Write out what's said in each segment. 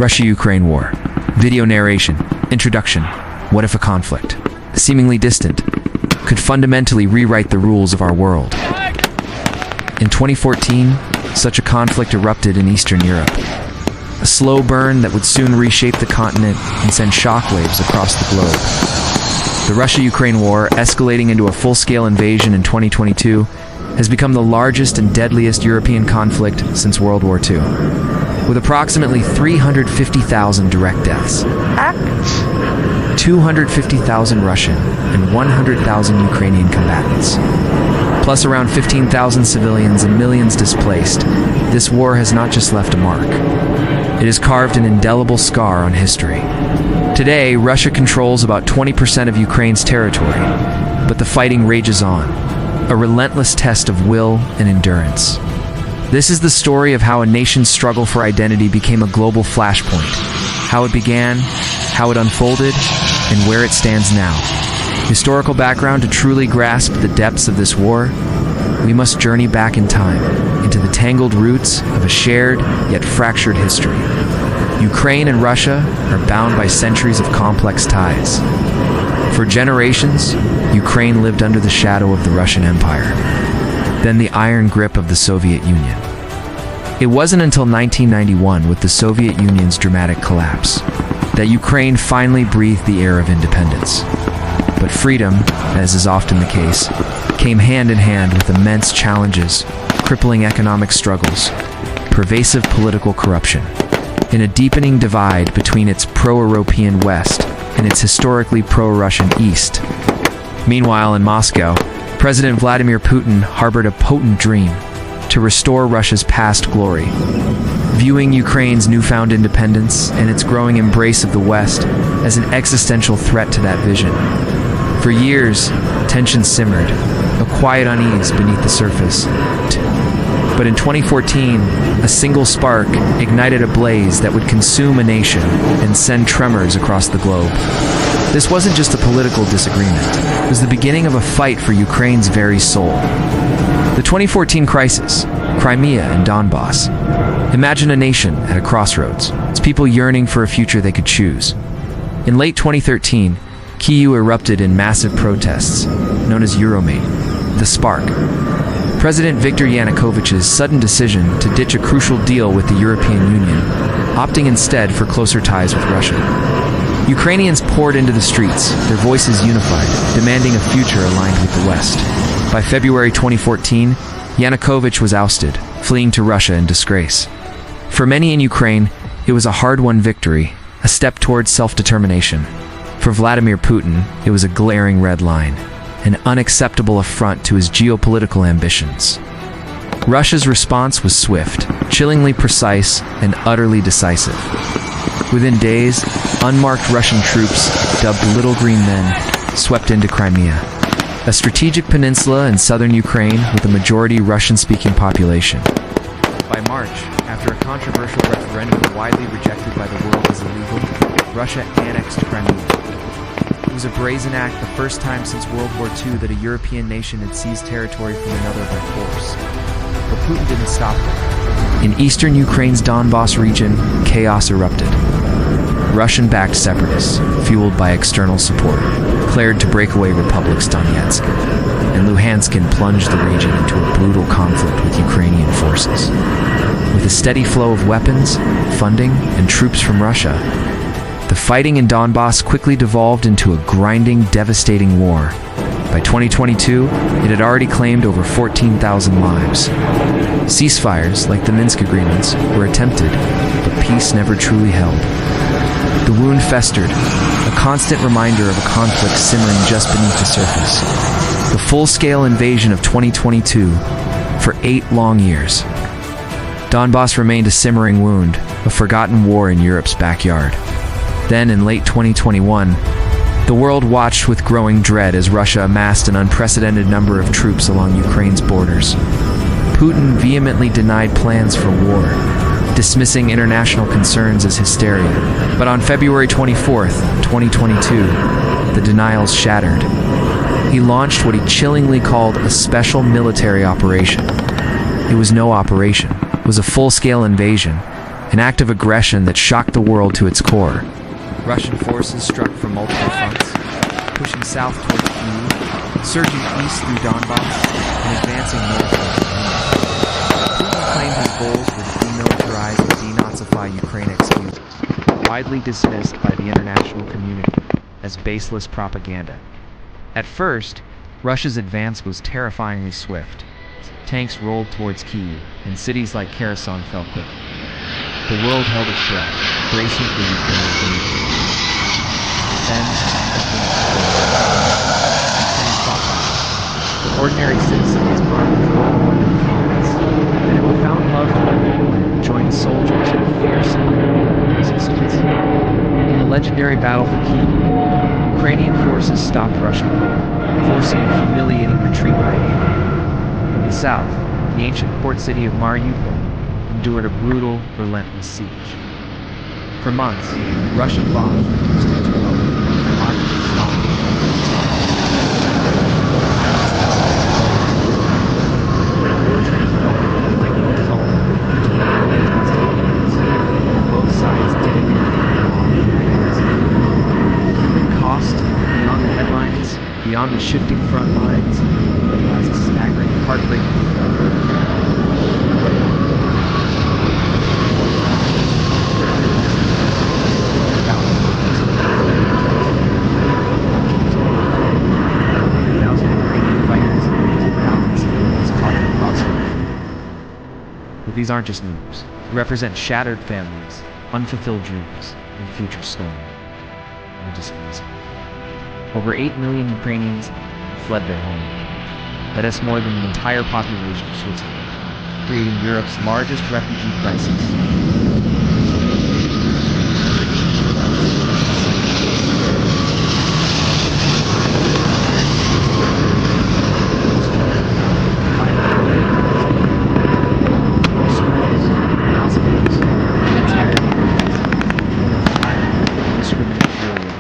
Russia-Ukraine War. Video narration. Introduction. What if a conflict, seemingly distant, could fundamentally rewrite the rules of our world? In 2014, such a conflict erupted in Eastern Europe. A slow burn that would soon reshape the continent and send shockwaves across the globe. The Russia-Ukraine War, escalating into a full-scale invasion in 2022, has become the largest and deadliest European conflict since World War II, with approximately 350,000 direct deaths, 250,000 Russian and 100,000 Ukrainian combatants, plus around 15,000 civilians and millions displaced. This war has not just left a mark. It has carved an indelible scar on history. Today, Russia controls about 20% of Ukraine's territory, but the fighting rages on, a relentless test of will and endurance. This is the story of how a nation's struggle for identity became a global flashpoint, how it began, how it unfolded, and where it stands now. Historical background: to truly grasp the depths of this war, we must journey back in time, into the tangled roots of a shared yet fractured history. Ukraine and Russia are bound by centuries of complex ties. For generations, Ukraine lived under the shadow of the Russian Empire, then the iron grip of the Soviet Union. It wasn't until 1991, with the Soviet Union's dramatic collapse, that Ukraine finally breathed the air of independence. But freedom, as is often the case, came hand in hand with immense challenges, crippling economic struggles, pervasive political corruption, and a deepening divide between its pro-European West and its historically pro-Russian East. Meanwhile, in Moscow, President Vladimir Putin harbored a potent dream to restore Russia's past glory, viewing Ukraine's newfound independence and its growing embrace of the West as an existential threat to that vision. For years, tension simmered, a quiet unease beneath the surface. But in 2014, a single spark ignited a blaze that would consume a nation and send tremors across the globe. This wasn't just a political disagreement. It was the beginning of a fight for Ukraine's very soul. The 2014 crisis, Crimea and Donbass. Imagine a nation at a crossroads, its people yearning for a future they could choose. In late 2013, Kyiv erupted in massive protests, known as Euromaidan, the spark. President Viktor Yanukovych's sudden decision to ditch a crucial deal with the European Union, opting instead for closer ties with Russia. Ukrainians poured into the streets, their voices unified, demanding a future aligned with the West. By February 2014, Yanukovych was ousted, fleeing to Russia in disgrace. For many in Ukraine, it was a hard-won victory, a step towards self-determination. For Vladimir Putin, it was a glaring red line, an unacceptable affront to his geopolitical ambitions. Russia's response was swift, chillingly precise, and utterly decisive. Within days, unmarked Russian troops, dubbed Little Green Men, swept into Crimea, a strategic peninsula in southern Ukraine with a majority Russian-speaking population. By March, after a controversial referendum widely rejected by the world as illegal, Russia annexed Crimea. It was a brazen act, the first time since World War II that a European nation had seized territory from another by force. But Putin didn't stop there. In eastern Ukraine's Donbass region, chaos erupted. Russian-backed separatists, fueled by external support, declared to breakaway republics Donetsk and Luhansk and plunged the region into a brutal conflict with Ukrainian forces. With a steady flow of weapons, funding, and troops from Russia, the fighting in Donbass quickly devolved into a grinding, devastating war. By 2022, it had already claimed over 14,000 lives. Ceasefires, like the Minsk agreements, were attempted, but peace never truly held. The wound festered, a constant reminder of a conflict simmering just beneath the surface. The full-scale invasion of 2022 for 8 long years. Donbass remained a simmering wound, a forgotten war in Europe's backyard. Then, in late 2021, the world watched with growing dread as Russia amassed an unprecedented number of troops along Ukraine's borders. Putin vehemently denied plans for war, dismissing international concerns as hysteria. But on February 24th, 2022, the denials shattered. He launched what he chillingly called a special military operation. It was no operation. It was a full-scale invasion, an act of aggression that shocked the world to its core. Russian forces struck from multiple fronts, pushing south toward Kyiv, surging east through Donbass, and advancing north toward Crimea. Putin claimed his goals were to demilitarize and denazify Ukraine execution, widely dismissed by the international community as baseless propaganda. At first, Russia's advance was terrifyingly swift. Tanks rolled towards Kyiv, and cities like Kherson fell quickly. The world held its breath, bracing for Ukraine's invasion. Then, Ukraine fought back. Ordinary citizens armed with overwhelming defiance. Then it found love for the homeland and joined the soldiers in fierce resistance. In the legendary battle for Kyiv, Ukrainian forces stopped Russian hold, forcing a humiliating retreat by hand. In the south, the ancient port city of Mariupol endured a brutal, relentless siege. For months, Russian bombs reduced it to rubble, hostages stomped. Both sides did it in cost, beyond the headlines, beyond the shifting front lines, as a staggering, heartbreaking But these aren't just numbers. They represent shattered families, unfulfilled dreams, and future stolen. Over 8 million Ukrainians fled their homeland. That's more than the entire population of Switzerland, creating Europe's largest refugee crisis.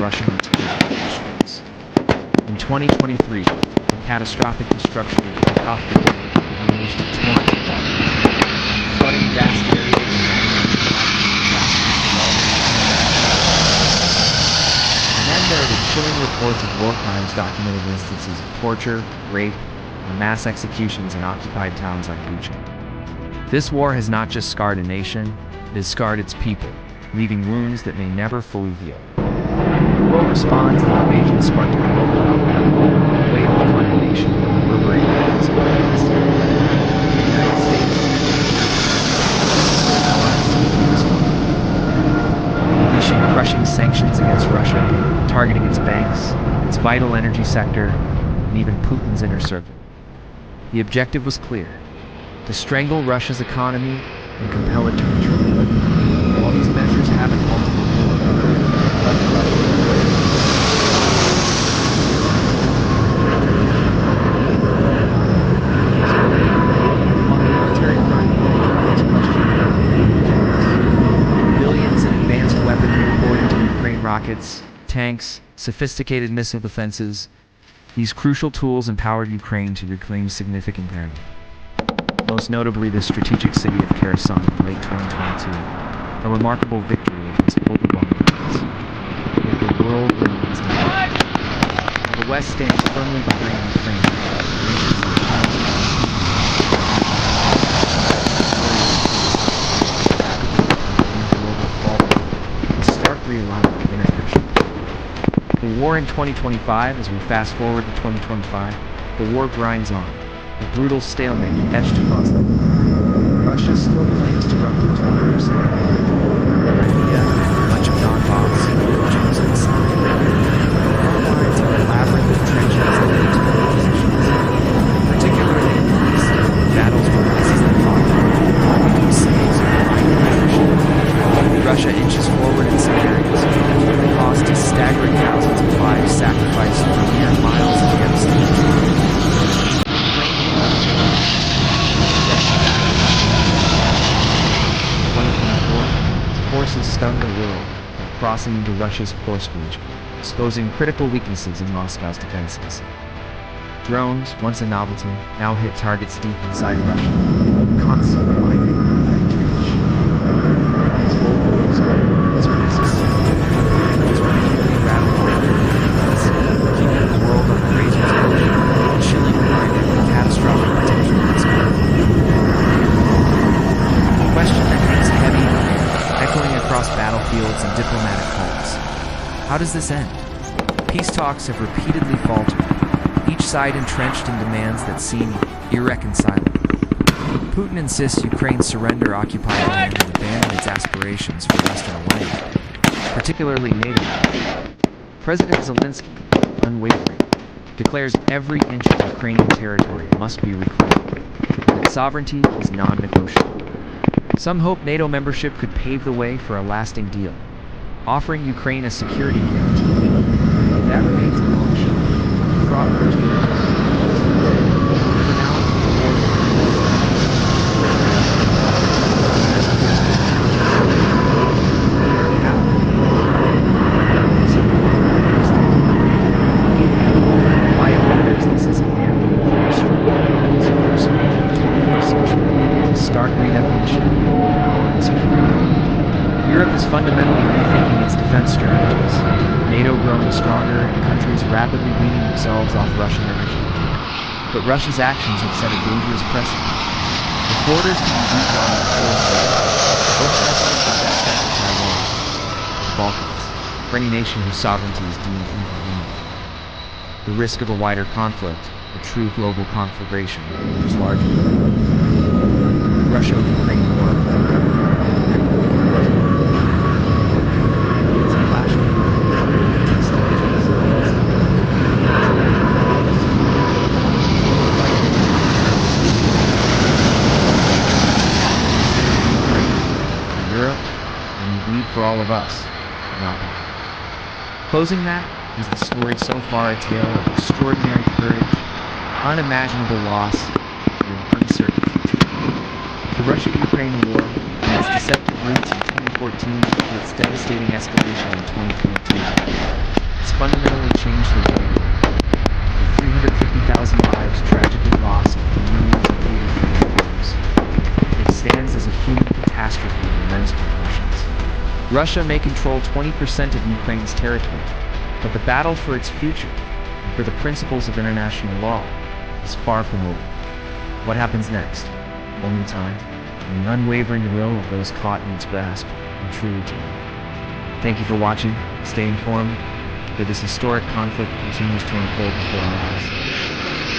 Russian invasions. In 2023, the catastrophic destruction of the Kharkiv unleashed its torrent, flooding vast areas and then there are the chilling reports of war crimes documented instances of torture, rape, and mass executions in occupied towns like Bucha. This war has not just scarred a nation, it has scarred its people, leaving wounds that may never fully heal. The world responds, and the invasion sparked a global outcry, a wave of condemnation that reverberated across the United States, unleashing crushing sanctions against Russia, targeting its banks, its vital energy sector, and even Putin's inner circle. The objective was clear: to strangle Russia's economy and compel it to retreat. While these measures haven't halted the war, rockets, tanks, sophisticated missile defenses. These crucial tools empowered Ukraine to reclaim significant ground. Most notably the strategic city of Kherson in late 2022, a remarkable victory against overwhelming odds. Yet the world remains divided. While the West stands firmly behind Ukraine, realignment of international. The war in 2025, as we fast forward to 2025, the war grinds on. The brutal stalemate etched across the world. Russia still claims to roughly 20% of Crimea, much of Donbass, Georgia's inside. Front lines are a labyrinth of trenches and artillery positions. Particularly in the east, battles were consistently fought. These cities are fighting attrition. Russia inches forward in some areas, at the cost of staggering thousands of lives sacrificed for mere miles of devastation. Forces stunned the world, crossing into Russia's Kursk region, exposing critical weaknesses in Moscow's defenses. Drones, once a novelty, now hit targets deep inside Russia, constant reminder of that reach. across battlefields and diplomatic halls. How does this end? Peace talks have repeatedly faltered, each side entrenched in demands that seem irreconcilable. Putin insists Ukraine surrender occupied land and abandon its aspirations for Western alignment, particularly NATO. President Zelensky, unwavering, declares every inch of Ukrainian territory must be reclaimed, and its sovereignty is non-negotiable. Some hope NATO membership could pave the way for a lasting deal, offering Ukraine a security guarantee. But that remains a long shot. Fraught with for now, the war why it matters, this is an anthem for a stark redefinition of security. Europe is fundamentally rethinking its defense strategies, NATO growing stronger and countries rapidly weaning themselves off Russian energy. But Russia's actions have set a dangerous precedent. If borders can be redrawn in full scale, what precedent does that set for Taiwan, the Balkans, for any nation whose sovereignty is deemed inconvenient? The risk of a wider conflict, a true global conflagration, is larger. Russia-Ukraine war. It's a clash of Europe, and you bleed for all of us, not one. Closing that is the story so far a tale of extraordinary courage, unimaginable loss, and uncertainty. The Russia-Ukraine war, and its deceptive roots in 2014 to its devastating escalation in 2022, has fundamentally changed the world. With 350,000 lives tragically lost and millions of Ukrainian homes, it stands as a human catastrophe of immense proportions. Russia may control 20% of Ukraine's territory, but the battle for its future, and for the principles of international law, is far from over. What happens next? Only time, and the unwavering will of those caught in its grasp, and truly to know. Thank you for watching. Stay informed, for this historic conflict continues to unfold before our eyes.